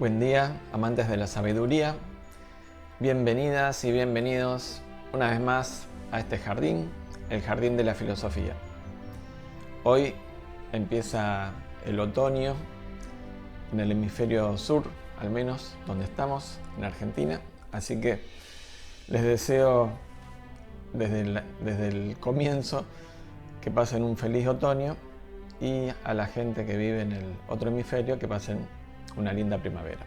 Buen día, amantes de la sabiduría. Bienvenidas y bienvenidos una vez más a este jardín, el jardín de la filosofía. Hoy empieza el otoño en el hemisferio sur, al menos donde estamos, en Argentina. Así que les deseo desde el comienzo que pasen un feliz otoño y a la gente que vive en el otro hemisferio que pasen una linda primavera.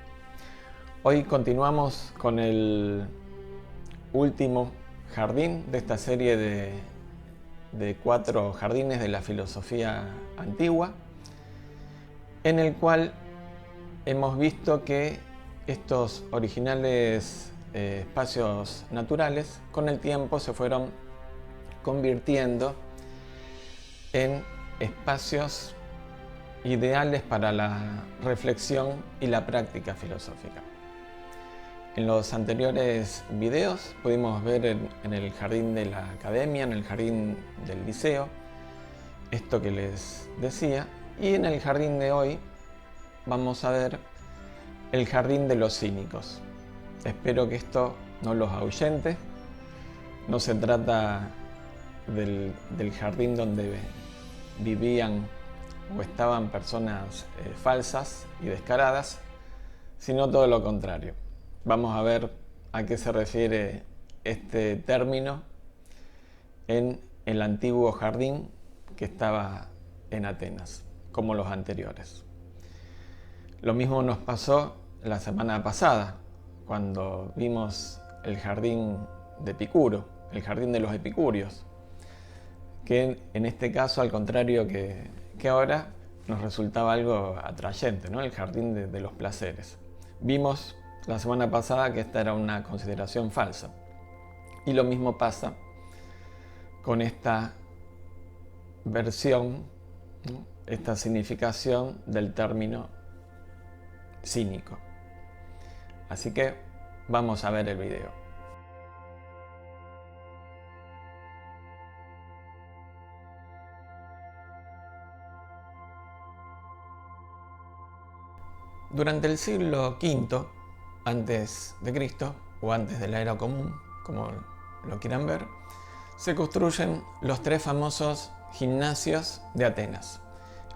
Hoy continuamos con el último jardín de esta serie de 4 jardines de la filosofía antigua, en el cual hemos visto que estos originales espacios naturales con el tiempo se fueron convirtiendo en espacios ideales para la reflexión y la práctica filosófica. En los anteriores videos pudimos ver en el jardín de la academia, en el jardín del liceo, esto que les decía, y en el jardín de hoy vamos a ver el jardín de los cínicos. Espero que esto no los ahuyente. No se trata del jardín donde vivían o estaban personas falsas y descaradas, sino todo lo contrario. Vamos a ver a qué se refiere este término en el antiguo jardín que estaba en Atenas, como los anteriores. Lo mismo nos pasó la semana pasada, cuando vimos el jardín de Epicuro, el jardín de los epicúreos, que en este caso, al contrario que ahora, nos resultaba algo atrayente, ¿no? El jardín de los placeres. Vimos la semana pasada que esta era una consideración falsa. Y lo mismo pasa con esta versión, ¿no? Esta significación del término cínico. Así que vamos a ver el video. Durante el siglo V antes de Cristo, o antes de la era común, como lo quieran ver, se construyen los 3 famosos gimnasios de Atenas.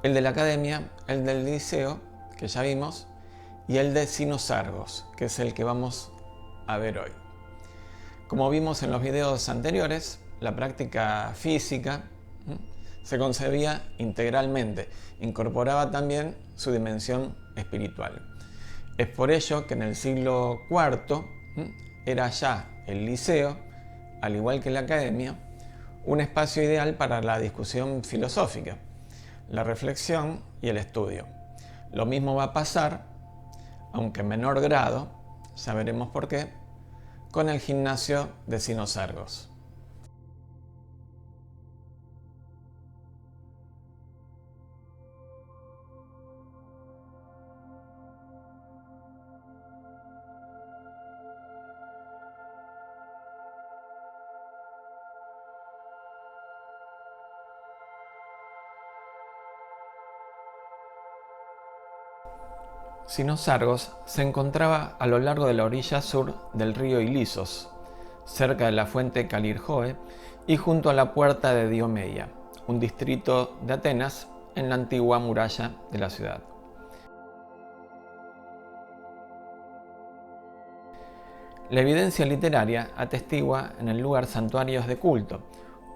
El de la academia, el del liceo, que ya vimos, y el de Cinosargos, que es el que vamos a ver hoy. Como vimos en los videos anteriores, la práctica física se concebía integralmente, incorporaba también su dimensión espiritual. Es por ello que en el siglo IV era ya el liceo, al igual que la academia, un espacio ideal para la discusión filosófica, la reflexión y el estudio. Lo mismo va a pasar, aunque en menor grado, ya veremos por qué, con el gimnasio de Cinosargos. Cinosargos se encontraba a lo largo de la orilla sur del río Ilisos, cerca de la fuente Calirjoe y junto a la puerta de Diomedia, un distrito de Atenas en la antigua muralla de la ciudad. La evidencia literaria atestigua en el lugar santuarios de culto,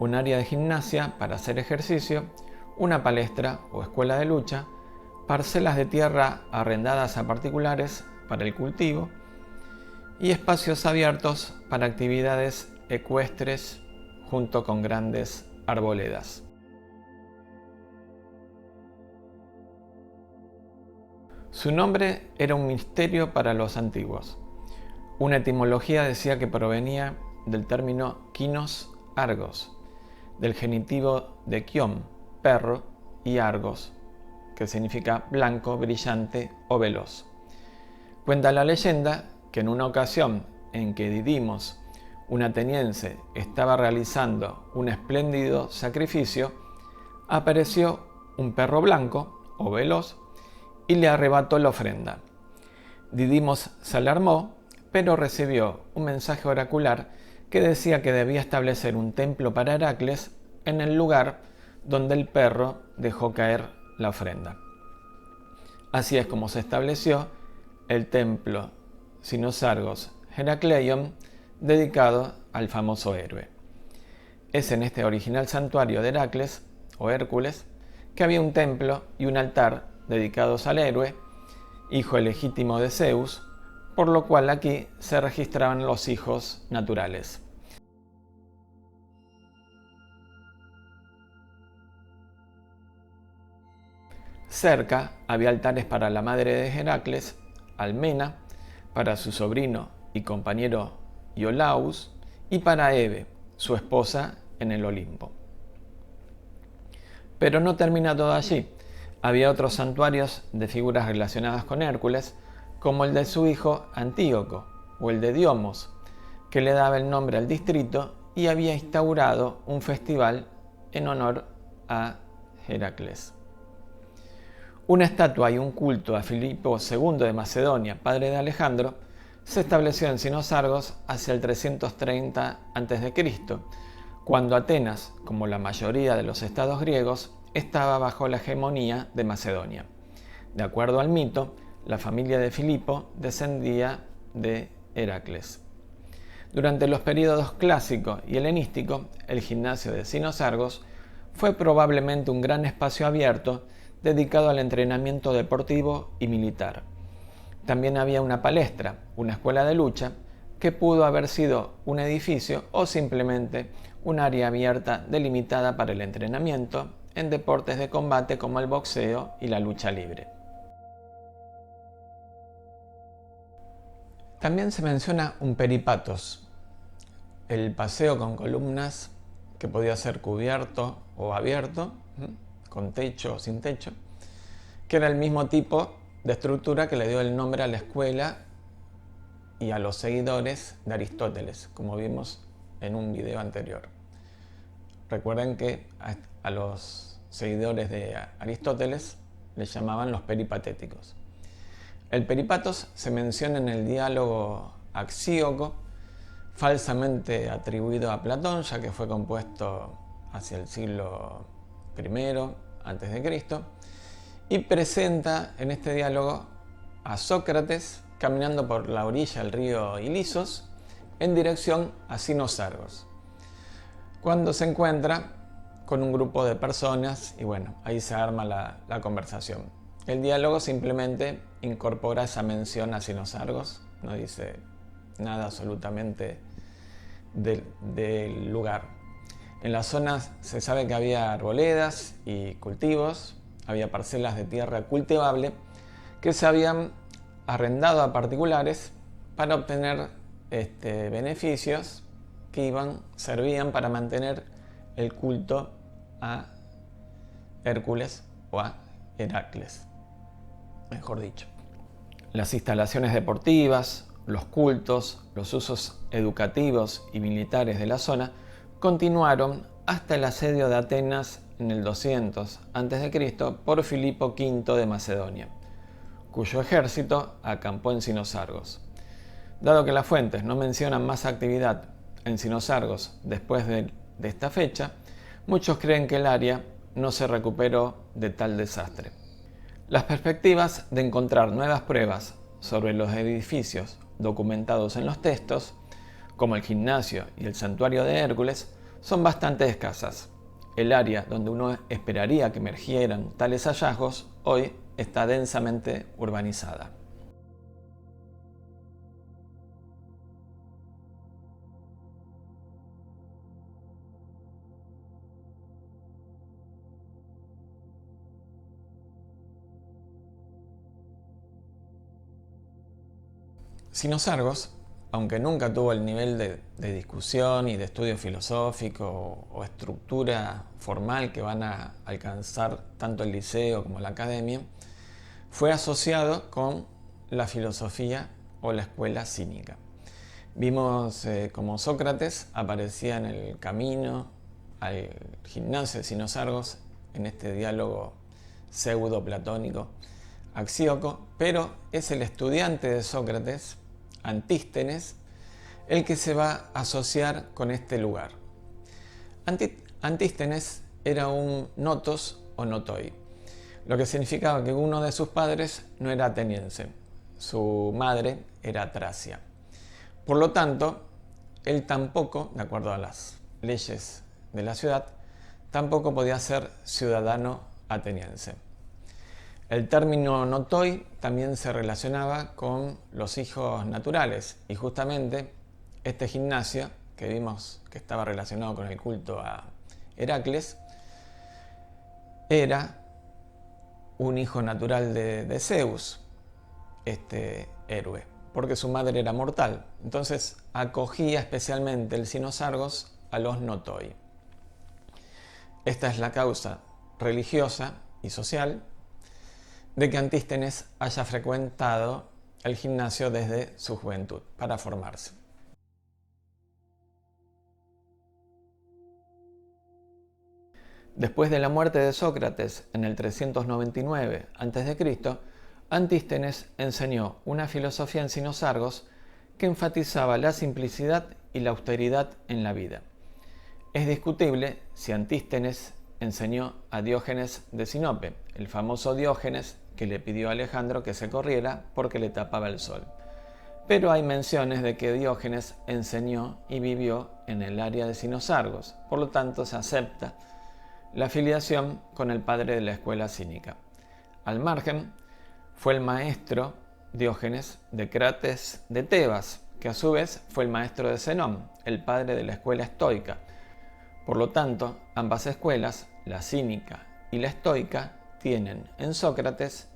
un área de gimnasia para hacer ejercicio, una palestra o escuela de lucha, parcelas de tierra arrendadas a particulares para el cultivo y espacios abiertos para actividades ecuestres junto con grandes arboledas. Su nombre era un misterio para los antiguos. Una etimología decía que provenía del término kinos argos, del genitivo de kion, perro, y argos, que significa blanco, brillante o veloz. Cuenta la leyenda que en una ocasión en que Didimos, un ateniense, estaba realizando un espléndido sacrificio, apareció un perro blanco o veloz y le arrebató la ofrenda. Didimos se alarmó, pero recibió un mensaje oracular que decía que debía establecer un templo para Heracles en el lugar donde el perro dejó caer la ofrenda. Así es como se estableció el templo Sinosargos Heracleion, dedicado al famoso héroe. Es en este original santuario de Heracles, o Hércules, que había un templo y un altar dedicados al héroe, hijo legítimo de Zeus, por lo cual aquí se registraban los hijos naturales. Cerca había altares para la madre de Heracles, Almena, para su sobrino y compañero Iolaus, y para Hebe, su esposa, en el Olimpo. Pero no termina todo allí. Había otros santuarios de figuras relacionadas con Hércules, como el de su hijo Antíoco o el de Diomos, que le daba el nombre al distrito y había instaurado un festival en honor a Heracles. Una estatua y un culto a Filipo II de Macedonia, padre de Alejandro, se estableció en Sinosargos hacia el 330 a.C., cuando Atenas, como la mayoría de los estados griegos, estaba bajo la hegemonía de Macedonia. De acuerdo al mito, la familia de Filipo descendía de Heracles. Durante los períodos clásico y helenístico, el gimnasio de Sinosargos fue probablemente un gran espacio abierto dedicado al entrenamiento deportivo y militar. También había una palestra, una escuela de lucha, que pudo haber sido un edificio o simplemente un área abierta delimitada para el entrenamiento en deportes de combate como el boxeo y la lucha libre. También se menciona un peripatos, el paseo con columnas que podía ser cubierto o abierto, con techo o sin techo, que era el mismo tipo de estructura que le dio el nombre a la escuela y a los seguidores de Aristóteles, como vimos en un video anterior. Recuerden que a los seguidores de Aristóteles les llamaban los peripatéticos. El peripatos se menciona en el diálogo Axióco, falsamente atribuido a Platón, ya que fue compuesto hacia el siglo I a.C., y presenta en este diálogo a Sócrates caminando por la orilla del río Ilisos en dirección a Sinosargos, cuando se encuentra con un grupo de personas y bueno, ahí se arma la conversación. El diálogo simplemente incorpora esa mención a Sinosargos, no dice nada absolutamente del lugar. En la zona se sabe que había arboledas y cultivos, había parcelas de tierra cultivable que se habían arrendado a particulares para obtener beneficios que servían para mantener el culto a Hércules o a Heracles, mejor dicho. Las instalaciones deportivas, los cultos, los usos educativos y militares de la zona continuaron hasta el asedio de Atenas en el 200 a.C. por Filipo V de Macedonia, cuyo ejército acampó en Sinosargos. Dado que las fuentes no mencionan más actividad en Sinosargos después de esta fecha, muchos creen que el área no se recuperó de tal desastre. Las perspectivas de encontrar nuevas pruebas sobre los edificios documentados en los textos, como el gimnasio y el santuario de Hércules, son bastante escasas. El área donde uno esperaría que emergieran tales hallazgos hoy está densamente urbanizada. Sinosargos, aunque nunca tuvo el nivel de discusión y de estudio filosófico o estructura formal que van a alcanzar tanto el liceo como la academia, fue asociado con la filosofía o la escuela cínica. Vimos cómo Sócrates aparecía en el camino al gimnasio de Sinosargos en este diálogo pseudo-platónico Axioco, pero es el estudiante de Sócrates, Antístenes, el que se va a asociar con este lugar. Antístenes era un notos o notoi, lo que significaba que uno de sus padres no era ateniense, su madre era tracia. Por lo tanto, él tampoco, de acuerdo a las leyes de la ciudad, tampoco podía ser ciudadano ateniense. El término notoi también se relacionaba con los hijos naturales, y justamente este gimnasio que vimos que estaba relacionado con el culto a Heracles era un hijo natural de Zeus, este héroe, porque su madre era mortal. Entonces acogía especialmente el Sinosargos a los notoi. Esta es la causa religiosa y social de que Antístenes haya frecuentado el gimnasio desde su juventud para formarse. Después de la muerte de Sócrates en el 399 a.C., Antístenes enseñó una filosofía en Sinosargos que enfatizaba la simplicidad y la austeridad en la vida. Es discutible si Antístenes enseñó a Diógenes de Sinope, el famoso Diógenes que le pidió a Alejandro que se corriera porque le tapaba el sol. Pero hay menciones de que Diógenes enseñó y vivió en el área de Sinosargos, por lo tanto se acepta la filiación con el padre de la escuela cínica. Al margen, fue el maestro Diógenes de Crates de Tebas, que a su vez fue el maestro de Zenón, el padre de la escuela estoica. Por lo tanto, ambas escuelas, la cínica y la estoica, tienen en Sócrates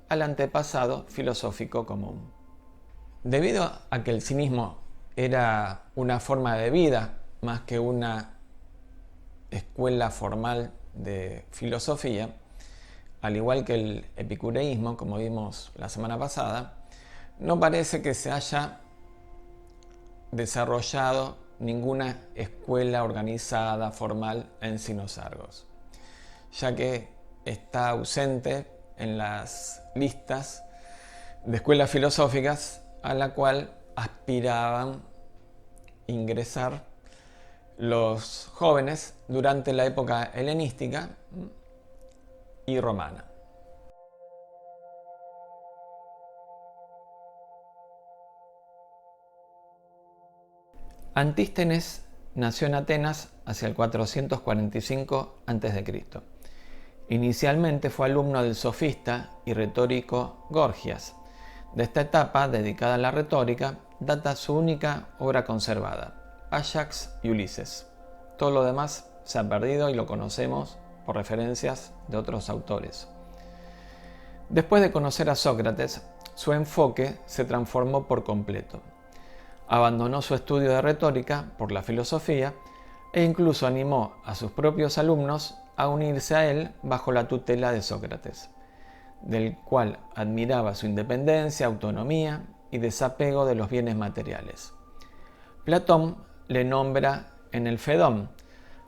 al antepasado filosófico común. Debido a que el cinismo era una forma de vida más que una escuela formal de filosofía, al igual que el epicureísmo, como vimos la semana pasada, no parece que se haya desarrollado ninguna escuela organizada formal en Sinosargos, ya que está ausente en las listas de escuelas filosóficas a la cual aspiraban ingresar los jóvenes durante la época helenística y romana. Antístenes nació en Atenas hacia el 445 a.C. Inicialmente fue alumno del sofista y retórico Gorgias. De esta etapa, dedicada a la retórica, data su única obra conservada, Áyax y Ulises. Todo lo demás se ha perdido y lo conocemos por referencias de otros autores. Después de conocer a Sócrates, su enfoque se transformó por completo. Abandonó su estudio de retórica por la filosofía e incluso animó a sus propios alumnos a unirse a él bajo la tutela de Sócrates, del cual admiraba su independencia, autonomía y desapego de los bienes materiales. Platón le nombra en el Fedón,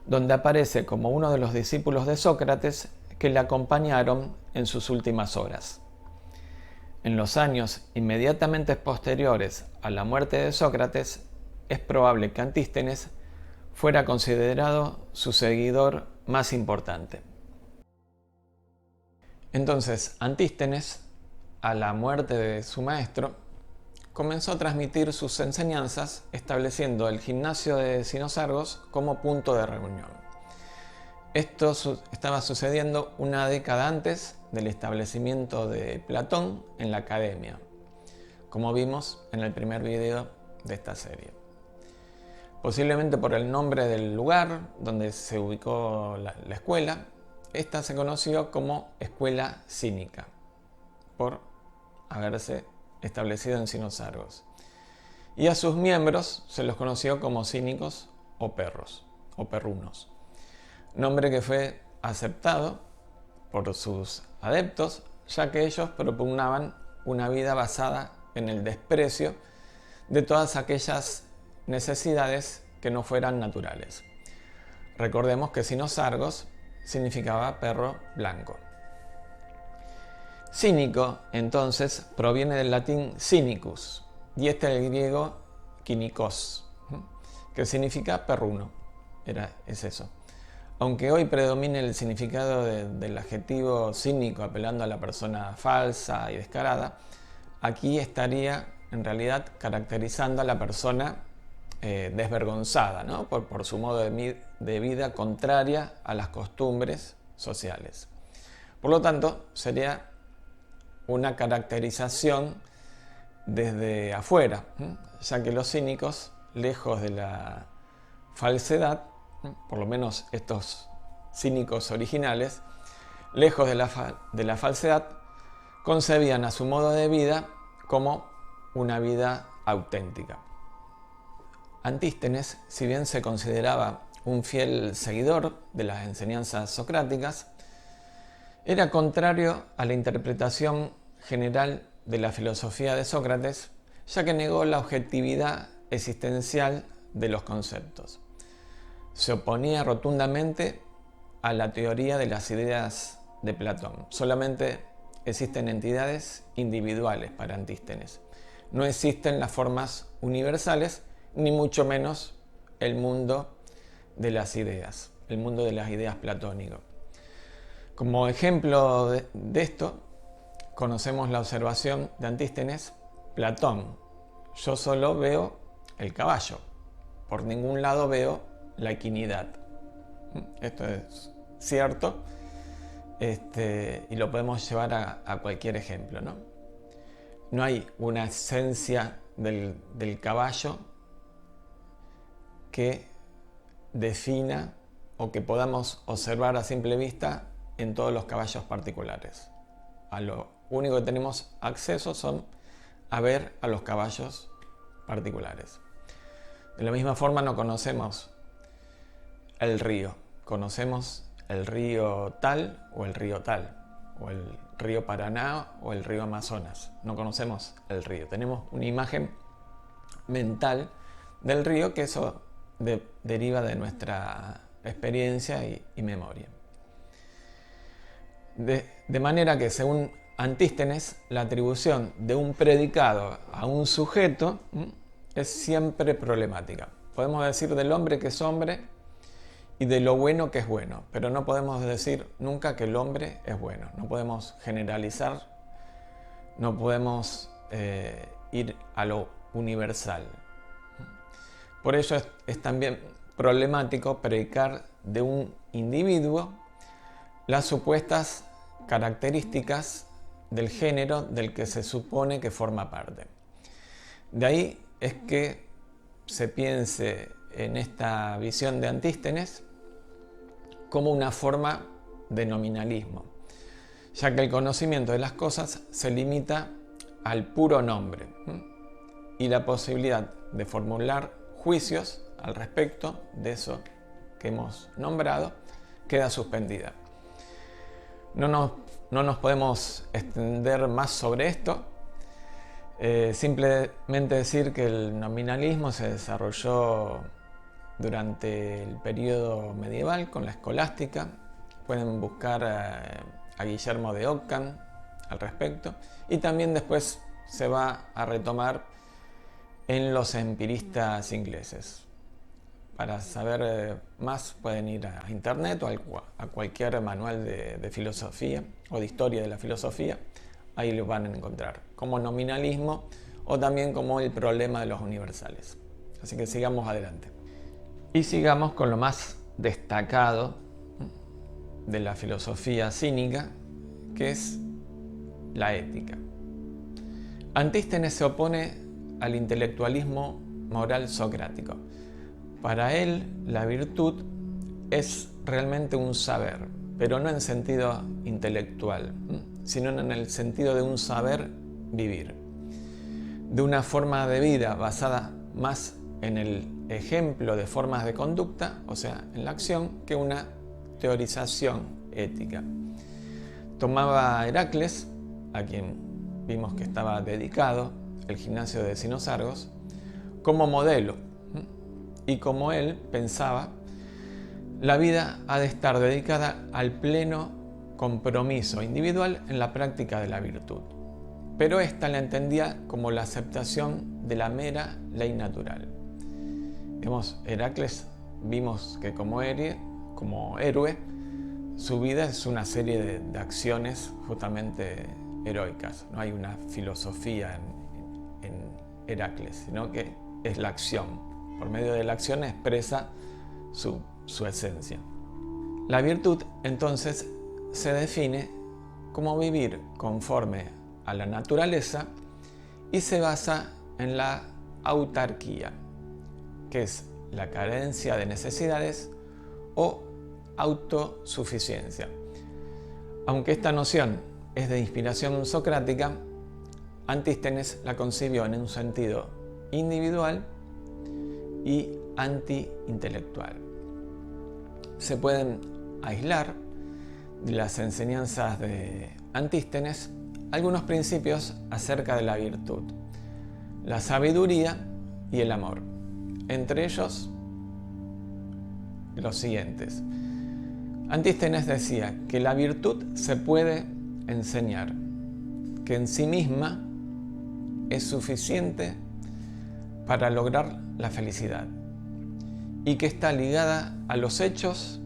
donde aparece como uno de los discípulos de Sócrates que le acompañaron en sus últimas horas. En los años inmediatamente posteriores a la muerte de Sócrates, es probable que Antístenes fuera considerado su seguidor más importante. Entonces, Antístenes, a la muerte de su maestro, comenzó a transmitir sus enseñanzas estableciendo el gimnasio de Sinosargos como punto de reunión. Esto estaba sucediendo una década antes del establecimiento de Platón en la academia, como vimos en el primer video de esta serie. Posiblemente por el nombre del lugar donde se ubicó la escuela, esta se conoció como Escuela Cínica, por haberse establecido en Sinosargos. Y a sus miembros se los conoció como cínicos o perros, o perrunos. Nombre que fue aceptado por sus adeptos, ya que ellos propugnaban una vida basada en el desprecio de todas aquellas necesidades que no fueran naturales. Recordemos que Sinosargos significaba perro blanco. Cínico, entonces, proviene del latín cynicus, y este del griego kynikos, que significa perruno. Es eso. Aunque hoy predomine el significado del adjetivo cínico apelando a la persona falsa y descarada, aquí estaría en realidad caracterizando a la persona desvergonzada, ¿no? por su modo de vida contraria a las costumbres sociales. Por lo tanto, sería una caracterización desde afuera, ya que los cínicos, lejos de la falsedad, por lo menos estos cínicos originales, lejos de la falsedad, concebían a su modo de vida como una vida auténtica. Antístenes, si bien se consideraba un fiel seguidor de las enseñanzas socráticas, era contrario a la interpretación general de la filosofía de Sócrates, ya que negó la objetividad existencial de los conceptos. Se oponía rotundamente a la teoría de las ideas de Platón. Solamente existen entidades individuales para Antístenes. No existen las formas universales, ni mucho menos el mundo de las ideas, el mundo de las ideas platónico. Como ejemplo de esto, conocemos la observación de Antístenes: Platón, yo solo veo el caballo, por ningún lado veo la equinidad. Esto es cierto, y lo podemos llevar a cualquier ejemplo, ¿no? No hay una esencia del caballo que defina o que podamos observar a simple vista en todos los caballos particulares. A lo único que tenemos acceso son a ver a los caballos particulares. De la misma forma no conocemos el río. Conocemos el río tal, o el río Paraná o el río Amazonas. No conocemos el río. Tenemos una imagen mental del río que eso deriva de nuestra experiencia y memoria. De manera que, según Antístenes, la atribución de un predicado a un sujeto es siempre problemática. Podemos decir del hombre que es hombre y de lo bueno que es bueno, pero no podemos decir nunca que el hombre es bueno. No podemos generalizar, no podemos ir a lo universal. Por ello es también problemático predicar de un individuo las supuestas características del género del que se supone que forma parte. De ahí es que se piense en esta visión de Antístenes como una forma de nominalismo, ya que el conocimiento de las cosas se limita al puro nombre y la posibilidad de formular juicios al respecto de eso que hemos nombrado queda suspendida. No nos podemos extender más sobre esto. Simplemente decir que el nominalismo se desarrolló durante el periodo medieval con la escolástica. Pueden buscar a Guillermo de Ockham al respecto. Y también después se va a retomar en los empiristas ingleses. Para saber más pueden ir a internet o a cualquier manual de filosofía o de historia de la filosofía. Ahí lo van a encontrar como nominalismo o también como el problema de los universales. Así que sigamos adelante. Y sigamos con lo más destacado de la filosofía cínica, que es la ética. Antístenes se opone al intelectualismo moral socrático. Para él, la virtud es realmente un saber, pero no en sentido intelectual, sino en el sentido de un saber vivir, de una forma de vida basada más en el ejemplo de formas de conducta, o sea, en la acción, que una teorización ética. Tomaba a Heracles, a quien vimos que estaba dedicado el gimnasio de Cinosargos, como modelo. Y como él pensaba, la vida ha de estar dedicada al pleno compromiso individual en la práctica de la virtud. Pero ésta la entendía como la aceptación de la mera ley natural. Heracles vimos que como héroe, su vida es una serie de acciones justamente heroicas. No hay una filosofía en Heracles, sino que es la acción. Por medio de la acción expresa su esencia. La virtud, entonces, se define como vivir conforme a la naturaleza y se basa en la autarquía, que es la carencia de necesidades o autosuficiencia. Aunque esta noción es de inspiración socrática, Antístenes la concibió en un sentido individual y anti-intelectual. Se pueden aislar de las enseñanzas de Antístenes algunos principios acerca de la virtud, la sabiduría y el amor. Entre ellos, los siguientes. Antístenes decía que la virtud se puede enseñar, que en sí misma es suficiente para lograr la felicidad y que está ligada a los hechos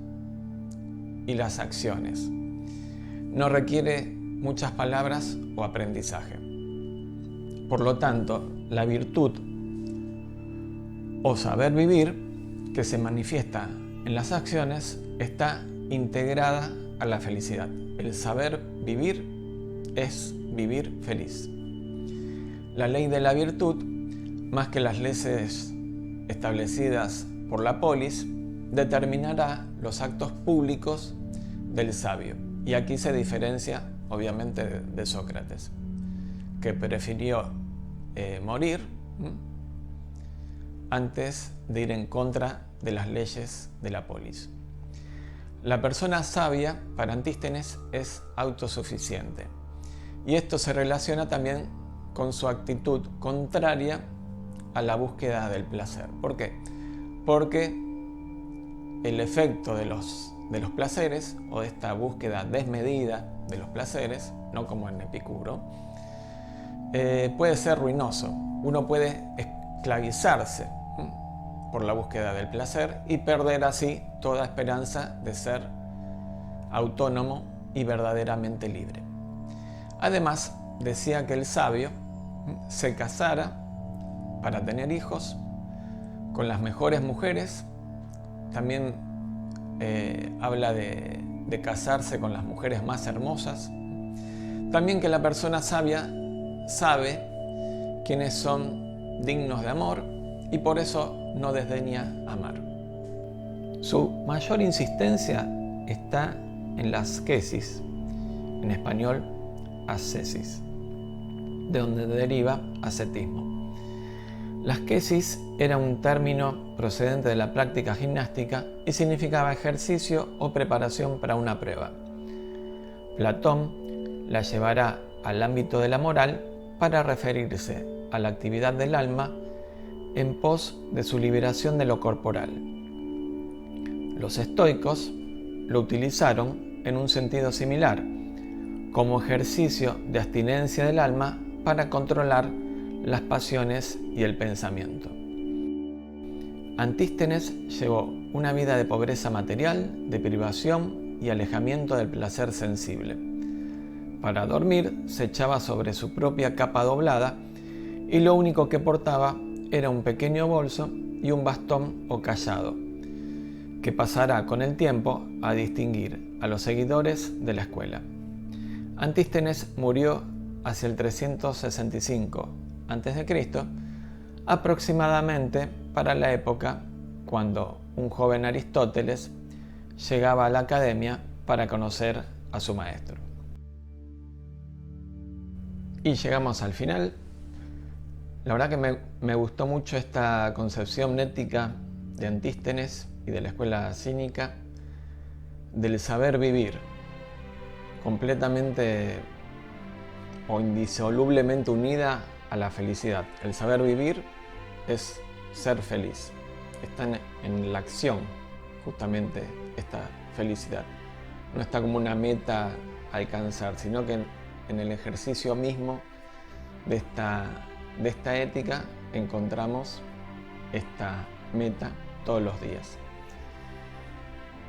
y las acciones. No requiere muchas palabras o aprendizaje. Por lo tanto, la virtud o saber vivir, que se manifiesta en las acciones, está integrada a la felicidad. El saber vivir es vivir feliz. La ley de la virtud, más que las leyes establecidas por la polis, determinará los actos públicos del sabio. Y aquí se diferencia, obviamente, de Sócrates, que prefirió morir antes de ir en contra de las leyes de la polis. La persona sabia, para Antístenes, es autosuficiente. Y esto se relaciona también con su actitud contraria a la búsqueda del placer. ¿Por qué? Porque el efecto de los placeres, o de esta búsqueda desmedida de los placeres, no como en Epicuro, puede ser ruinoso. Uno puede esclavizarse por la búsqueda del placer y perder así toda esperanza de ser autónomo y verdaderamente libre. Además, decía que el sabio se casara para tener hijos con las mejores mujeres. También habla de casarse con las mujeres más hermosas. También que la persona sabia sabe quiénes son dignos de amor y por eso no desdeña amar. Su mayor insistencia está en la ascesis, en español ascesis, de donde deriva ascetismo. La ascesis era un término procedente de la práctica gimnástica y significaba ejercicio o preparación para una prueba. Platón la llevará al ámbito de la moral para referirse a la actividad del alma en pos de su liberación de lo corporal. Los estoicos lo utilizaron en un sentido similar, como ejercicio de abstinencia del alma para controlar las pasiones y el pensamiento. Antístenes llevó una vida de pobreza material, de privación y alejamiento del placer sensible. Para dormir se echaba sobre su propia capa doblada y lo único que portaba era un pequeño bolso y un bastón o cayado, que pasará con el tiempo a distinguir a los seguidores de la escuela. Antístenes murió hacia el 365 a.C., aproximadamente para la época cuando un joven Aristóteles llegaba a la academia para conocer a su maestro. Y llegamos al final. La verdad que me gustó mucho esta concepción ética de Antístenes y de la escuela cínica del saber vivir, completamente o indisolublemente unida a la felicidad. El saber vivir es ser feliz. Está en la acción, justamente, esta felicidad. no está como una meta a alcanzar, sino que en el ejercicio mismo de esta ética encontramos esta meta todos los días.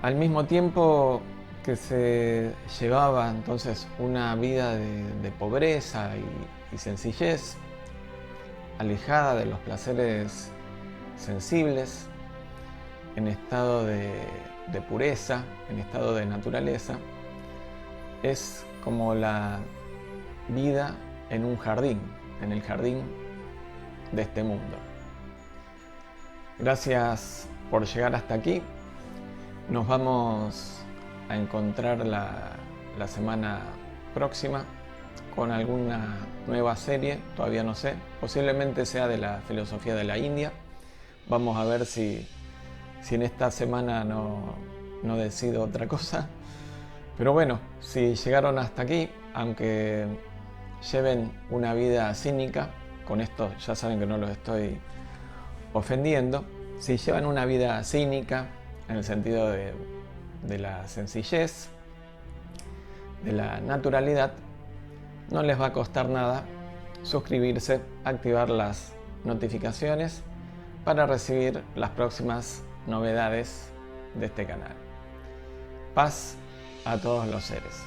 Al mismo tiempo que se llevaba entonces una vida de pobreza y sencillez, alejada de los placeres sensibles, en estado de pureza, en estado de naturaleza, es como la vida en un jardín, en el jardín de este mundo. Gracias por llegar hasta aquí. Nos vamos a encontrar la semana próxima con alguna nueva serie, todavía no sé, posiblemente sea de la filosofía de la India. Vamos a ver si en esta semana no decido otra cosa. Pero bueno, si llegaron hasta aquí, aunque lleven una vida cínica, con esto ya saben que no los estoy ofendiendo, si llevan una vida cínica, en el sentido de la sencillez, de la naturalidad, no les va a costar nada suscribirse, activar las notificaciones para recibir las próximas novedades de este canal. Paz a todos los seres.